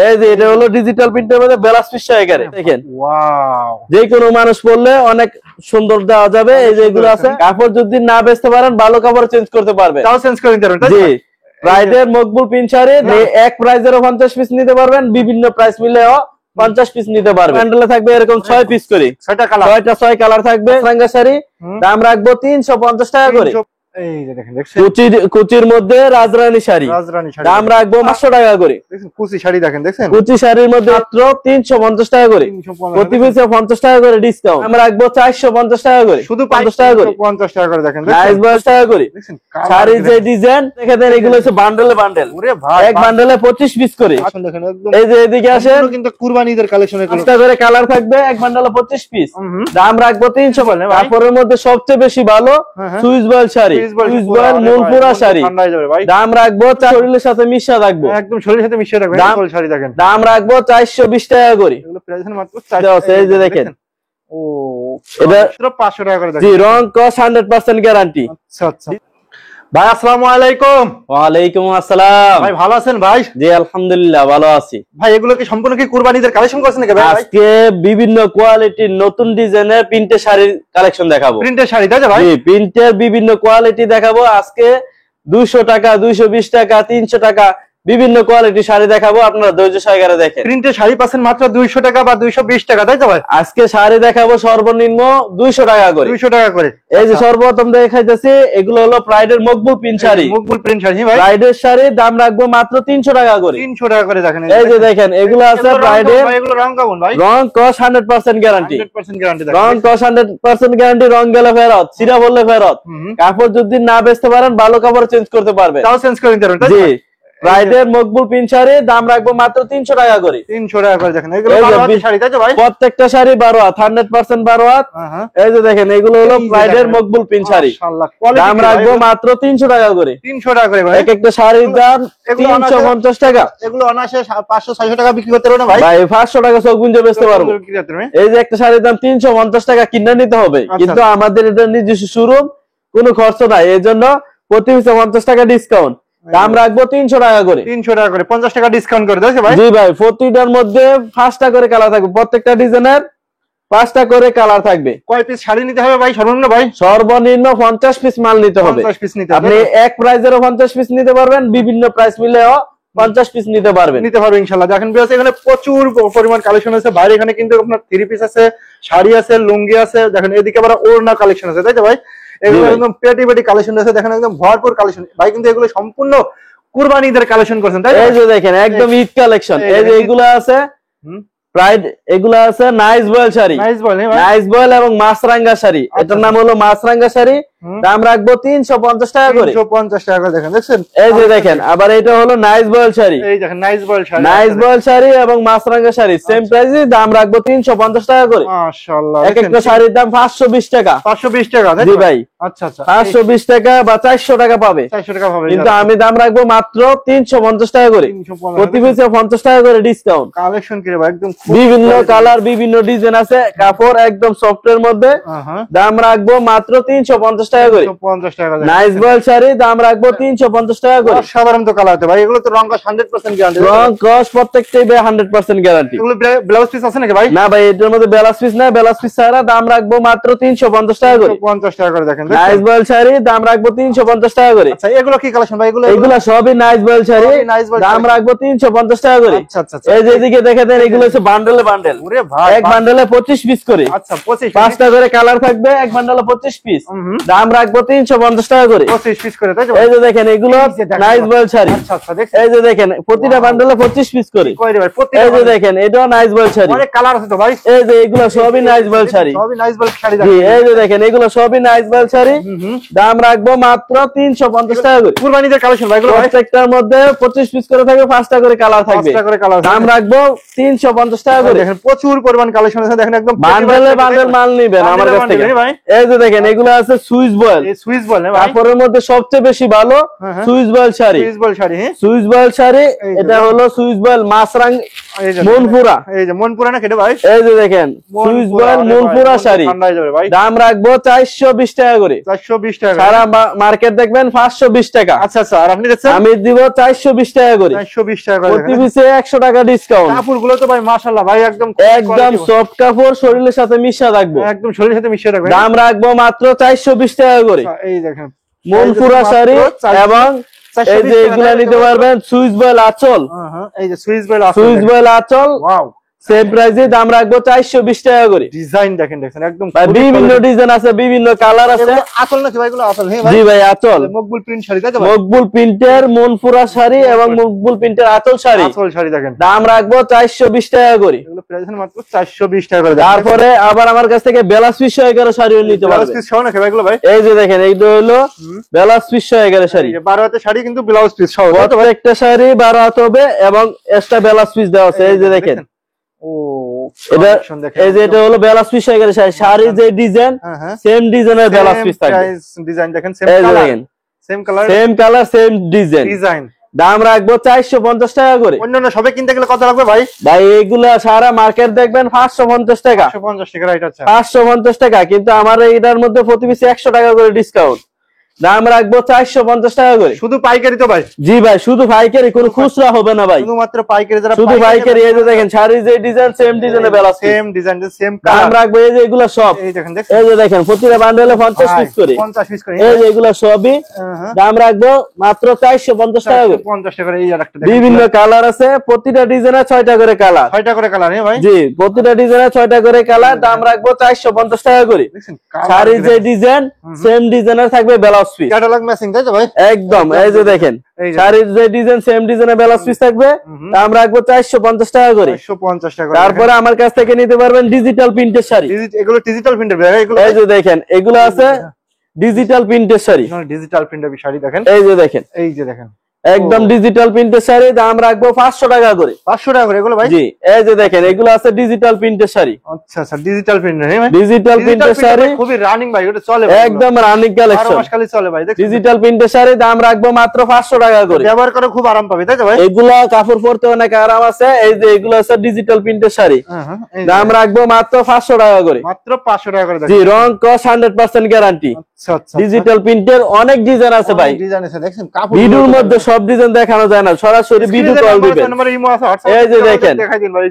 এই যে এটা হলো ডিজিটাল প্রিন্টের মধ্যে ব্লাউজ পিস সহকারে দেখেন। ওয়াও, যে কোনো মানুষ পরলে অনেক সুন্দর দেওয়া যাবে। এই যে এগুলো আছে, কাপড় যদি না বেচতে পারেন ভালো কাপড় চেঞ্জ করতে পারবেন, তাও চেঞ্জ করে দিতে পারবেন। জি। ব্রাইডের মকবুল পিন শাড়ি এক প্রাইজেরও 50 পিস নিতে পারবেন, বিভিন্ন প্রাইস মিলেও 50 পিস নিতে পারবেন। প্যান্ডেলে থাকবে এরকম 6 পিস করে, 6 কালার থাকবে। রাঙ্গা শাড়ি দাম রাখবো 350 টাকা করে। এই যে দেখেন, কুচির মধ্যে রাজরানী শাড়ি দাম রাখবো 500 টাকা করে। কুচি শাড়ি দেখেন, দেখছেন কুচি শাড়ির মধ্যে মাত্র 350 টাকা করে, প্রতি পিসে 50 টাকা করে ডিসকাউন্ট। আমরা রাখবো 450 টাকা করে, শুধু 50 টাকা করে, 50 টাকা করে। দেখেন নাইস 50 টাকা করে। শাড়ির যে ডিজাইন দেখে দেন, এগুলো হচ্ছে বান্ডেলে বান্ডেল, এক বান্ডেলে 25 পিস করে। দেখেন একদম, এই যে এদিকে আসেন, কিন্তু কুরবানি ঈদের কালেকশন এগুলো 5টা করে কালার থাকবে, এক বান্ডেলে 25 পিস, দাম রাখবো 350। কাপড়ের মধ্যে সবচেয়ে বেশি ভালো Swiss voile sari, Swiss voile মূলপুরা শাড়ি, দাম রাখবো শরীরের সাথে মিশা রাখবো, একদম শরীরের সাথে মিশিয়ে রাখবেন। শাড়ি দেখেন, দাম রাখবো 420 টাকা করে। এগুলো প্রাইস মাত্র এই যে দেখেন, ও এটা মাত্র 500 টাকা করে। দেখেন, জি, রং কস 100% গ্যারান্টি। আচ্ছা আচ্ছা ভাই, আসসালামু আলাইকুম। ওয়ালাইকুম আসসালাম। ভাই ভালো আছেন ভাই? জি আলহামদুলিল্লাহ ভালো আছি। ভাই এগুলো কি সম্পূর্ণ কি কুরবানি ঈদের কালেকশন করছেন নাকি ভাই? আজকে বিভিন্ন কোয়ালিটির নতুন ডিজাইনের প্রিন্টের শাড়ির কালেকশন দেখাবো। প্রিন্টের শাড়ি তাই ভাই? জি, প্রিন্টের বিভিন্ন কোয়ালিটি দেখাবো আজকে। 200 টাকা, 220 টাকা, 300 টাকা বিভিন্ন কোয়ালিটি শাড়ি দেখাবো, আপনারা ধৈর্য সহকারে দেখেন। প্রিন্টের শাড়ি পাচ্ছেন মাত্র 200 টাকা বা 220 টাকা তাই তো ভাই? আজকে শাড়ি দেখাবো সর্বনিম্ন 200 টাকা করে। 200 টাকা করে। এই যে সর্বপ্রথম দেখাইতেছি, এগুলো হলো প্রাইডের মকবুল প্রিন্ট শাড়ি। মকবুল প্রিন্ট শাড়ি ভাই, প্রাইডের শাড়ি দাম রাখবো মাত্র 300 টাকা করে। 300 টাকা করে। দেখেন এই যে দেখেন, এগুলো আছে প্রাইডের, এগুলো রং কেমন ভাই? রং কস 100% গ্যারান্টি, 100% গ্যারান্টি। রং কস 100% গ্যারান্টি, রং গেলে ফেরত, ছিঁড়া বললে ফেরত। কাপড় যদি না বেচতে পারেন ভালো কাপড় চেঞ্জ করতে পারবেন, তাও চেঞ্জ করে দিতে পারবেন। জি। প্রাইডের মকবুল প্রিন্ট শাড়ি দাম রাখবো মাত্র 300 টাকা করে। 300 টাকা করে। দেখেন এগুলো 12 হাত শাড়ি তাই তো ভাই? প্রত্যেকটা শাড়ি 12 হাত, 100% 12 হাত। এই যে দেখেন, এগুলো হলো প্রাইডের মকবুল প্রিন্ট শাড়ি, দাম রাখবো মাত্র 300 টাকা করে। 300 টাকা করে ভাই। এক একটা শাড়ির দাম 350 টাকা। এগুলো অনায়াসে 500-600 টাকা বিক্রি করতে পারবেন না ভাই? ভাই 500 টাকা চোখ বুঝে বেচতে পারবো। এই যে একটা শাড়ির দাম 350 টাকা কিনে নিতে হবে, কিন্তু আমাদের এটা নিজস্ব শোরুম, কোনো খরচ নাই, এই জন্য প্রতি পিসে 50 টাকা ডিসকাউন্ট, দাম রাখবো 300 টাকা করে। 300 টাকা করে 50 টাকা ডিসকাউন্ট করে দিয়েছে ভাই? জি ভাই, প্রতিটার মধ্যে 5টা করে কালার থাকবে, প্রত্যেকটা ডিজাইনের 5টা করে কালার থাকবে। কয় পিস শাড়ি নিতে হবে ভাই সর্বনিম্ন ভাই? সর্বনিম্ন 50 পিস মাল নিতে হবে। 50 পিস নিতে হবে। আপনি এক প্রাইজেরও 50 পিস নিতে পারবেন, বিভিন্ন প্রাইস মিলেও 50 পিস নিতে পারবেন, ইনশাআল্লাহ। দেখেন বিয়াস, এখানে প্রচুর পরিমাণ কালেকশন আছে। বাইরে এখানে কিন্তু আপনার 3 পিস আছে, শাড়ি আছে, লুঙ্গি আছে। দেখেন এদিকে আবার ওড়না কালেকশন আছে তাই তো ভাই? এগুলো একদম পেটি পেটি কালেকশন আছে। দেখেন একদম ভরপুর কালেকশন ভাই, কিন্তু এগুলো সম্পূর্ণ কুরবানি ঈদের কালেকশন করছেন তাই? এই যে দেখেন একদম ঈদ কালেকশন। এই যে এগুলো আছে প্রাইড, এগুলো আছে nice voile sari, nice voile এবং মাছরাঙ্গা শাড়ি। এটার নাম হলো মাছরাঙ্গা শাড়ি, দাম রাখবো 350 টাকা করে। 350 টাকা করে। দেখেন, দেখছেন? এই যে দেখেন, আবার এটা হলো নাইস বয়েল শাড়ি। এই দেখেন nice voile sari, nice voile sari এবং মাছরাঙ্গা শাড়ি সেম প্রাইসে, দাম রাখবো 350 টাকা করে। মাশাআল্লাহ। এক একটা শাড়ির দাম 520 টাকা। 520 টাকা জি ভাই। আচ্ছা আচ্ছা, 520 টাকা বা 400 টাকা পাবে, 400 টাকা পাবে, কিন্তু আমি দাম রাখবো মাত্র 350 টাকা করে, প্রতি পিসে 50 টাকা করে ডিসকাউন্ট। কালেকশন কি রে ভাই, একদম বিভিন্ন কালার, বিভিন্ন ডিজাইন আছে, কাপড় একদম সফট এর মধ্যে, দাম রাখবো মাত্র 350 টাকা করে। 50 টাকা। নাইস বয়েল শাড়ি দাম রাখবো 350 টাকা করে। সাধারণত কালার আছে ভাই, এগুলো তো রং কস 100% গ্যারান্টি। রং কস প্রত্যেকটাই 100% গ্যারান্টি। এগুলো ব্লাউজ পিস আছে নাকি ভাই? না ভাই, এটার মধ্যে ব্লাউজ পিস না, ব্লাউজ পিস ছাড়া, দাম রাখবো মাত্র 350 টাকা করে। 50 টাকা করে। দেখেন নাইস বয়েল শাড়ি দাম রাখবো 350 টাকা করে। আচ্ছা, এগুলো কি কালেকশন ভাই? এগুলো সবই নাইস বয়েল শাড়ি, দাম রাখবো 350 টাকা করে। আচ্ছা আচ্ছা। এই যে এদিকে দেখে দেন, এগুলো হচ্ছে বান্ডেলে বান্ডেল, এক বান্ডেলে 25 পিস করে। আচ্ছা, 25 5টা করে কালার থাকবে, এক বান্ডেলে 25 পিস, দাম রাখবো 350 টাকা করে। 25 পিস করে তাই তো? এই যে দেখেন, এগুলো নাইস বয়েল শাড়ি। আচ্ছা আচ্ছা, দেখেন এই যে দেখেন, প্রতিটা বান্ডেলে 25 পিস করে। কই রে ভাই? এই যে দেখেন, এটাও নাইস বয়েল শাড়ি, অনেক কালার আছে তো ভাই। এই যে এগুলো সবই নাইস বয়েল শাড়ি, সবই নাইস বয়েল শাড়ি। জি, এই যে দেখেন, এগুলো সবই নাইস বয়েল শাড়ি, দাম রাখবো মাত্র 350 টাকা করে। কুরবানিদের কালেকশন ভাই এগুলো? প্রত্যেকটার মধ্যে 25 পিস করে থাকবে, 5টা করে কালার থাকবে, দাম রাখবো 350 টাকা করে। দেখেন প্রচুর পরিমাণ কালেকশন আছে। দেখেন একদম বান্ডেলে বান্ডেল মাল নিবেন আমার কাছ থেকে। এই যে দেখেন, এগুলো আছে Swiss Swiss boil. Swiss boil না ভাই, কাপড়ের মধ্যে সবচেয়ে বেশি ভালো Swiss voile sari. Swiss voile sari, Swiss voile sari, এটা হলো সুইস বয়েল মাছরাং মনপুরা। এই যে মনপুরা না কেটে ভাই, এই যে দেখেন সুইস বয়েল মনপুরা শাড়ি। দাম রাখবো 420 টাকা করে। 420 টাকা, সারা মার্কেট দেখবেন 520 টাকা। আচ্ছা আচ্ছা, আর আপনি দিচ্ছেন? আমি দিব 420 টাকা করে। 420 টাকা করে, প্রতি পিসে 100 টাকা ডিসকাউন্ট। কাপড়গুলো তো ভাই মাশাআল্লাহ ভাই, একদম সফট কাপড়, শরীরের সাথে মিশা থাকবে, একদম শরীরের সাথে মিশিয়ে রাখবেন। দাম রাখবো মাত্র 420 টাকা করে। এই দেখেন মনপুরা শাড়ি, এবং এই যে এগুলা নিতে পারবেন সুইস বয়েল আঁচল। এই যে সুইস বয়েল আঁচল, সুইস বয়েল আঁচল, ওয়াও, সেম প্রাইসে দাম রাখবো 420 টাকা করে। ডিজাইন দেখেন একদম বিভিন্ন ডিজাইন আছে, বিভিন্ন কালার আছে। আঁচল নাকি ভাই এগুলো? আঁচল, হ্যাঁ ভাই, জি ভাই আঁচল, মকবুল প্রিন্ট শাড়ি, তাই তো? মকবুল প্রিন্টের মনপুরা শাড়ি এবং মকবুল প্রিন্টের আঁচল শাড়ি। আঁচল শাড়ি দেখেন, দাম রাখবো 420 টাকা করে। এগুলো প্রাইস মাত্র 420 টাকা করে। তারপরে আবার আমার কাছ থেকে বেলাস পিস 111 শাড়িও নিতে পারবেন। ব্লাউজ পিস সহ নাকি ভাই এগুলো ভাই? এই যে দেখেন, এইটা হলো বেলাস পিস 111 শাড়ি। 12 হাতের শাড়ি কিন্তু ব্লাউজ পিস সহ, প্রত্যেকটা শাড়ি 12 হাত হবে এবং এক্সট্রা বেলাস পিস দেওয়া আছে। এই যে দেখেন, ও এটা এই যে এটা হলো বেলাস পিস 111 শাড়ি। শাড়ির যে ডিজাইন, সেম ডিজাইনের বেলাস পিস থাকবে। ডিজাইন দেখেন, সেম কালার সেম ডিজাইন। দাম রাখবো 450 টাকা করে। অন্যান্য সবে কিনতে গেলে কত লাগবে ভাই? ভাই এগুলা সারা মার্কেট দেখবেন 550 টাকা। 550 টাকা, রাইট? আচ্ছা, 550 টাকা, কিন্তু আমার এটার মধ্যে প্রতি পিসে 100 টাকা করে ডিসকাউন্ট। দাম রাখবো 450 টাকা করে। শুধু পাইকারি তো ভাই? জি ভাই, শুধু পাইকারি, কোনো খুচরা হবে না ভাই, শুধুমাত্র পাইকারি। যারা শুধু পাইকারি। এই যে দেখেন, শাড়ির যে ডিজাইন, সেম ডিজাইনের বেলা, সেম ডিজাইন, সেম দাম কালার। রাখবো এই যে এগুলা সব, এই দেখেন, এই যে দেখেন প্রতিটা বান্ডেলে 50 পিস করে। 50 পিস করে, এই যে এগুলা সবই দাম রাখবো মাত্র 450 টাকা করে। 50 টাকা করে। এই আরেকটা দেখেন, বিভিন্ন কালার আছে, প্রতিটা ডিজাইনে 6টা করে কালার। 6টা করে কালার, হ্যাঁ ভাই? জি, প্রতিটা ডিজাইনে 6টা করে কালার। দাম রাখবো 450 টাকা করে। শাড়ির যে ডিজাইন, সেম ডিজাইনের থাকবে ব্লাউজ পিস, ক্যাটালগ ম্যাচিং, তাই তো ভাই? একদম। এই যে দেখেন, শাড়ির যে ডিজাইন, সেম ডিজাইনের ব্লাউজ পিস থাকবে। দাম রাখবো 450 টাকা করে। 450 টাকা। তারপরে আমার কাছ থেকে নিতে পারবেন ডিজিটাল প্রিন্টের শাড়ি। এগুলো ডিজিটাল প্রিন্টের ভাই এগুলো? এই যে দেখেন, এগুলো আছে ডিজিটাল প্রিন্টের শাড়ি। ডিজিটাল প্রিন্টের শাড়ি দেখেন, এই যে দেখেন, এই যে দেখেন, একদম ডিজিটাল প্রিন্টের শাড়ি। দাম রাখবো 500 টাকা করে। 500 টাকা করে এগুলো ভাই? জি, এই যে দেখেন, এগুলো আছে ডিজিটাল প্রিন্টের শাড়ি। আচ্ছা আচ্ছা, ডিজিটাল প্রিন্টার, হ্যাঁ ভাই? ডিজিটাল প্রিন্টের শাড়ি খুবই রানিং ভাই, এটা চলে একদম রানিং কালেকশন, 12 মাস খালি চলে ভাই। দেখেন, ডিজিটাল প্রিন্টের শাড়ি। দাম রাখবো মাত্র 500 টাকা করে। ব্যবহার করে খুব আরাম পাবে, তাই তো ভাই? এগুলা কাপড় পরতে অনেক আরাম আছে। এই যে এগুলো আছে ডিজিটাল প্রিন্টের শাড়ি। দাম রাখবো মাত্র 500 টাকা করে। মাত্র 500 টাকা করে। জি, রং কস 100% গ্যারান্টি। আচ্ছা আচ্ছা, ডিজিটাল প্রিন্টের অনেক ডিজাইন আছে ভাই, ডিজাইন আছে দেখেন। কাপড় ভিডিওর মধ্যে সব ডিজাইন দেখানো যায় না, সরাসরি ভিডিও কল দিবেন। এই যে দেখেন,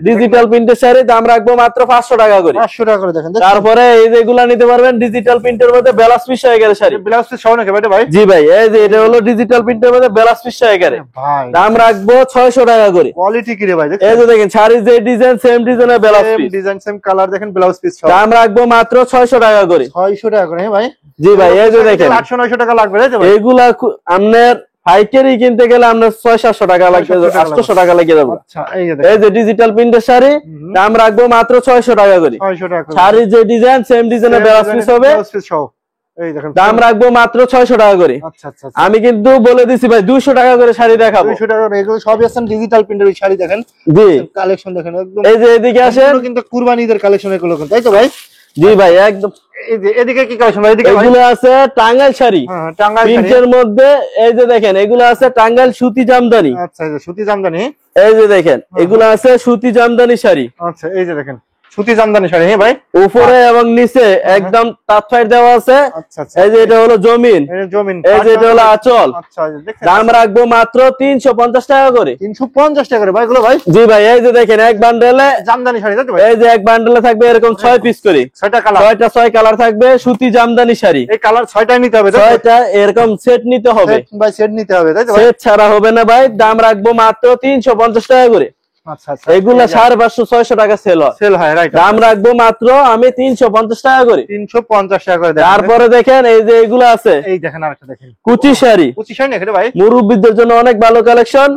ডিজিটাল প্রিন্টের শাড়ি। দাম রাখবো মাত্র 500 টাকা করে। 500 টাকা করে দেখেন। তারপরে এই যে এগুলা নিতে পারবেন ডিজিটাল প্রিন্টের মধ্যে blouse piece 111 sari. Blouse piece সহ নাকি ভাই? জি ভাই, এই যে এটা হলো ডিজিটাল প্রিন্টের মধ্যে ব্লাউজ পিস 111। ভাই দাম রাখবো 600 টাকা করে। কোয়ালিটি কি রে ভাই? এই যে দেখেন, শাড়ির যে ডিজাইন, সেম ডিজাইনের blouse same piece, design, same colour দেখেন, ব্লাউজ পিস সহ। দাম রাখবো মাত্র 600 টাকা করে। 600 টাকা করে, হ্যাঁ ভাই? জি ভাই, এই যে দেখেন, 800-900 টাকা লাগবে, তাই তো ভাই? এগুলা আপনার পাইকারি কিনতে গেলে আপনার 600-700 টাকা লাগবে, 800 টাকা লেগে যাবে। আচ্ছা, এই যে ডিজিটাল প্রিন্টের শাড়ি। দাম রাখবো মাত্র 600 টাকা করে। 600 টাকা। শাড়ির যে ডিজাইন, সেম ডিজাইনের ব্লাউজ পিস হবে। এই দেখেন, দাম রাখবো মাত্র 600 টাকা করে। আচ্ছা আচ্ছা, আমি কিন্তু বলে দিছি ভাই 200 টাকা করে শাড়ি দেখাবো। 200 টাকা করে। এগুলো সবই আছে ডিজিটাল প্রিন্টের শাড়ি দেখেন। জি, কালেকশন দেখেন একদম। এই যে এদিকে আসেন, কিন্তু কুরবানি ঈদের কালেকশন এগুলো, তাই তো ভাই? জি ভাই, একদম। এই যে এদিকে কি কালেকশন ভাই? এদিকে এগুলো আছে টাঙ্গাইল শাড়ি। হ্যাঁ, টাঙ্গাইল শাড়ি। প্রিন্টের মধ্যে এই যে দেখেন, এগুলো আছে টাঙ্গাইল সুতি জামদানি। আচ্ছা, এই যে সুতি জামদানি। এই যে দেখেন, এগুলো আছে সুতি জামদানি শাড়ি। আচ্ছা, এই যে দেখেন সুতি জামদানি শাড়ি, হ্যাঁ ভাই? উপরে এবং নিচে একদম তাঁত ফাইট দেওয়া আছে। আচ্ছা আচ্ছা, এই যে এটা হলো জমিন, এই জমিন। এই যে এটা হলো আঁচল। আচ্ছা, এই যে দেখেন, দাম রাখবো মাত্র 350 টাকা করে। 350 টাকা করে ভাই এগুলো ভাই? জি ভাই, এই যে দেখেন, এক বান্ডেলে জামদানি শাড়ি, তাই তো ভাই? এই যে এক বান্ডেলে থাকবে এরকম 6 পিস করে, 6টা কালার। 6 কালার থাকবে সুতি জামদানি শাড়ি। এই কালার 6টাই নিতে হবে, তাই তো? 6টা এরকম সেট নিতে হবে ভাই, সেট নিতে হবে, তাই তো ভাই? সেট ছাড়া হবে না ভাই। দাম রাখবো মাত্র 350 টাকা করে। আচ্ছা আচ্ছা, এগুলা 550-600 টাকা সেল হয়, রাইট? দাম রাখবো মাত্র আমি 350 টাকা করে। 350 টাকা করে। তারপরে দেখেন, এই যে এগুলো আছে, এই দেখেন আরেকটা দেখেন, কুচি শাড়ি। কুচি শাড়ি না এটা ভাই? মুরব্বিদের জন্য অনেক ভালো কালেকশন।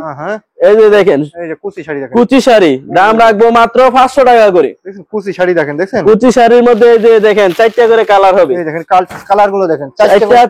এই যে দেখেন, এই যে কুচি শাড়ি দেখেন, কুচি শাড়ি দাম রাখবো মাত্র 500 টাকা করে। দেখেন কুচি শাড়ি দেখেন, দেখছেন কুচি শাড়ির মধ্যে এই যে দেখেন 4টা করে কালার হবে। এই দেখেন কালার গুলো দেখেন,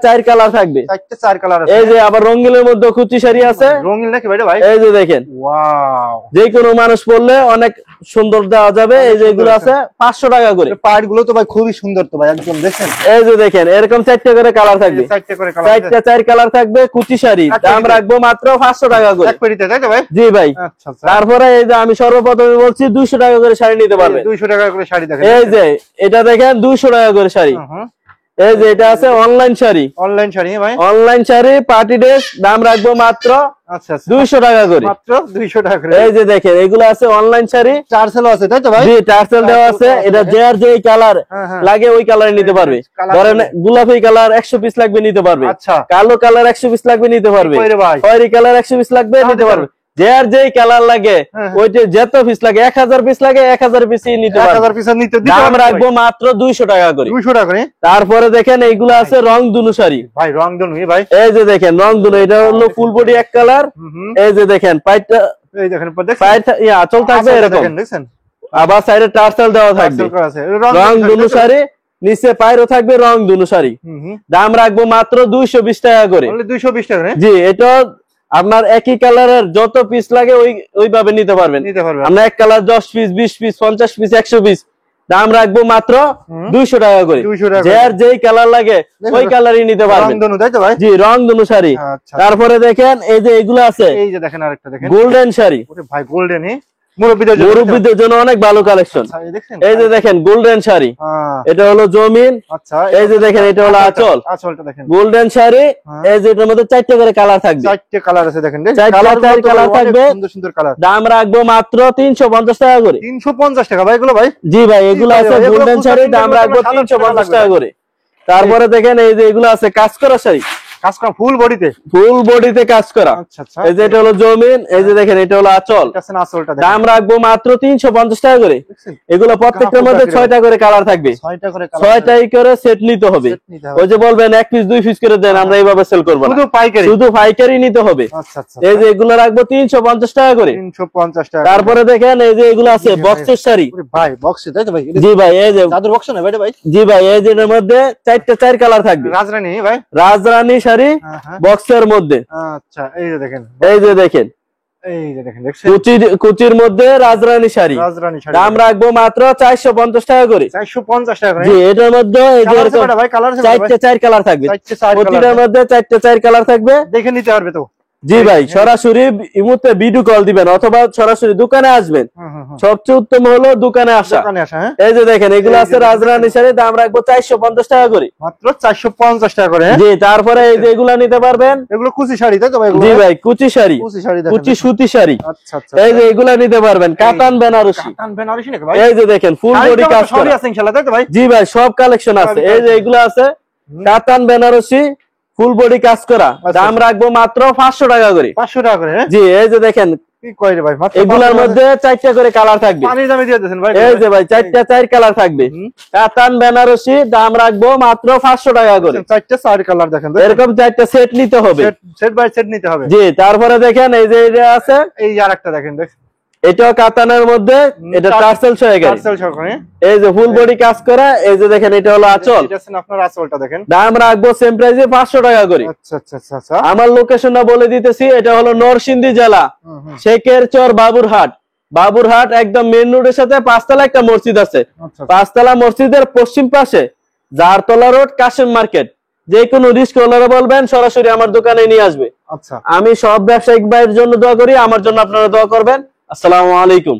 4 কালার থাকবে, 4 কালার আছে। এই যে আবার রঙিনের মধ্যে কুচি শাড়ি আছে। রঙিন নাকি ভাই? ভাই এই যে দেখেন, ওয়াও, যে কোনো মানুষ পরলে অনেক সুন্দর দেওয়া যাবে। এই যে এগুলো আছে 500 টাকা করে। পাড় গুলো তো ভাই খুবই সুন্দর তো ভাই, একদম দেখেন। এই যে দেখেন এরকম 4টা করে কালার থাকবে, 4টা করে কালার, 4 কালার থাকবে। কুচি শাড়ি দাম রাখবো মাত্র 500 টাকা করে এক পেটিতে, তাই তো ভাই? জি ভাই। আচ্ছা আচ্ছা। তারপরে এই যে আমি সর্বপ্রথমে বলছি 200 টাকা করে শাড়ি নিতে পারবে। 200 টাকা করে শাড়ি দেখেন, এই যে এটা দেখেন 200 টাকা করে শাড়ি। এই যে এটা আছে অনলাইন শাড়ি, অনলাইন শাড়ি ভাই, অনলাইন শাড়ি পার্টি ড্রেস দাম রাখবো মাত্র আচ্ছা আচ্ছা 200 টাকা করে, মাত্র 200 টাকা করে। এই যে দেখেন এগুলো আছে অনলাইন শাড়ি, টার্সেলও আছে, তাই তো ভাই? জি টার্সেল দেওয়া আছে। এটা যার যেই কালার লাগে ওই কালারে নিতে পারবে। ধরেন গোলাপি কালার 100 পিস লাগবে নিতে পারবে, আচ্ছা কালো কালার 100 পিস লাগবে নিতে পারবে, খয়েরি কালার 100 পিস লাগবে নিতে পারবে। যার যেই কালার লাগে ওইটা যত পিস লাগে 1000 পিস লাগে 1000 পিসই নিতে পারবে। 1000 পিস নিতে দাম রাখবো মাত্র 200 টাকা করে। 200 টাকা করে। তারপরে দেখেন এইগুলো আছে রং দুনু শাড়ি ভাই, রং দুনু ভাই, এই যে দেখেন রং দুনু, এটা হলো ফুল বডি এক কালার। এই যে দেখেন পাইটা, এই দেখেন পাইটা আঁচল থাকবে এরকম, দেখেন আবার সাইডে টার্সেল দেওয়া থাকবে। রং দুনু শাড়ি নিচে পায়রও থাকবে রং দুনু শাড়ি। দাম রাখবো মাত্র 220 টাকা করে। 220 টাকা? জি, এটা আপনার একই কালারের যত পিস লাগে ওইভাবে নিতে পারবেন। আমরা এক colour 10 piece 20 piece 50 piece 100 piece দাম রাখবো মাত্র 200 টাকা করে। যার যেই কালার লাগে ওই কালারই নিতে পারবেন। জি, রং দুনু শাড়ি। তারপরে দেখেন এই যে এগুলো আছে, এই যে দেখেন আরেকটা দেখেন গোল্ডেন শাড়ি। ভাই গোল্ডেন মুরব্বিদের জন্য অনেক ভালো কালেকশন। এই যে দেখেন গোল্ডেন শাড়ি, এটা হলো জমিন। এই যে দেখেন এটা হলো আঁচল, আঁচলটা দেখেন গোল্ডেন শাড়ি। এই যে এটার মধ্যে 4টা করে কালার থাকবে, 4টা কালার আছে দেখেন, 4টা কালার থাকবে, সুন্দর সুন্দর কালার। দাম রাখবো মাত্র 350 টাকা করে। 350 টাকা ভাই এগুলো? ভাই জি ভাই, এগুলো আছে গোল্ডেন শাড়ি, দাম রাখবো 350 টাকা করে। তারপরে দেখেন এই যে এগুলো আছে কাজ করা শাড়ি, কাজ করা ফুল বডিতে, ফুল বডিতে কাজ করা। আচ্ছা আচ্ছা। এই যে এটা হলো জমিন, এই যে দেখেন এটা হলো আঁচল, আঁচলটা দাম রাখবো মাত্র 350 টাকা করে। এগুলো প্রত্যেকটার মধ্যে 6টা করে কালার থাকবে, 6টা করে কালার, 6টাই করে সেট নিতে হবে। ওই যে বলবেন 1 পিস 2 পিস করে দেন, আমরা এইভাবে সেল করব না, শুধু পাইকারি, শুধু পাইকারি নিতে হবে। আচ্ছা আচ্ছা। এই যে এগুলো রাখবো 350 টাকা করে, 350 টাকা। তারপরে দেখেন এই যে এগুলো আছে বক্সের শাড়ি। ভাই বক্সে, তাই তো ভাই? জি ভাই, এই যে চাদর বক্স না ভাই? ভাই জি ভাই, এই যে এর মধ্যে 4 কালার থাকবে। রাজরানী ভাই, রাজরানী শাড়ি বক্সের মধ্যে। আচ্ছা, এই যে দেখেন, এই যে দেখেন, এই যে দেখেন কুচির মধ্যে রাজরানী শাড়ি, দাম রাখবো মাত্র 450 টাকা করে। 450 টাকা করে। জি, এটার মধ্যে এই যে এরকম ভাই কালার আছে, 4 কালার থাকবে, প্রতিটার মধ্যে 4 কালার থাকবে, দেখে নিতে পারবে তো? জি ভাই, সরাসরি ইমুতে ভিডিও কল দিবেন অথবা সরাসরি দোকানে আসবেন। সবচেয়ে উত্তম হলো দোকানে আসা। এই যে দেখেন এগুলো আছে রাজরানী শাড়ি, দাম রাখবো 450 টাকা করে, মাত্র 450 টাকা করে। জি, তারপরে এই যে এগুলা নিতে পারবেন, এগুলো কুচি শাড়ি, তাই তো ভাই? জি ভাই, কুচি শাড়ি, কুচি সুতি শাড়ি। আচ্ছা আচ্ছা। এই যে এগুলা নিতে পারবেন, কাতান বেনারসি। কাতান বেনারসি নাকি ভাই? এই যে দেখেন ফুল বডি কাজ করা আছে ইনশাআল্লাহ, তাই তো ভাই? জি ভাই, সব কালেকশন আছে। এই যে এগুলো আছে কাতান বেনারসি ফুল বডি কাজ করা, দাম রাখবো মাত্র 500 টাকা করে। 500 টাকা করে? জি, এই যে দেখেন কি কয় রে ভাই, এগুলোর মধ্যে 4টা করে কালার থাকবে। পানির দামে দিয়ে দেন ভাই? এই যে ভাই 4 কালার থাকবে, কাতান বেনারসি, দাম রাখবো মাত্র 500 টাকা করে। 4 কালার দেখেন, এরকম 4টা সেট নিতে হবে, সেট বাই সেট নিতে হবে। জি, তারপরে দেখেন এই যে এটা আছে, এই আরেকটা দেখেন, এটাও কাতানের মধ্যে, এটা টার্সেল সহকারে, এই যে ফুল বডি কাজ করা। এই যে দেখেন এটা হলো আঁচল, এটা আছে আপনার আঁচলটা দেখেন, দাম রাখবো সেম প্রাইসে 500 টাকা করে। আচ্ছা আচ্ছা আচ্ছা। আমার লোকেশনটা বলে দিতেছি, এটা হলো নরসিংদী জেলা, শেখের চর, বাবুরহাট। বাবুরহাট একদম মেইন রোডের সাথে 5তলা একটা মসজিদ আছে, 5তলা মসজিদের পশ্চিম পাশে জারতলা রোড, কাশেম মার্কেট। যে কোনো রিস্কওয়ালারা বলবেন সরাসরি আমার দোকানে নিয়ে আসবে। আচ্ছা, আমি সব ব্যবসায়িক ভাইয়ের জন্য দোয়া করি, আমার জন্য আপনারা দোয়া করবেন। আসসালামু আলাইকুম।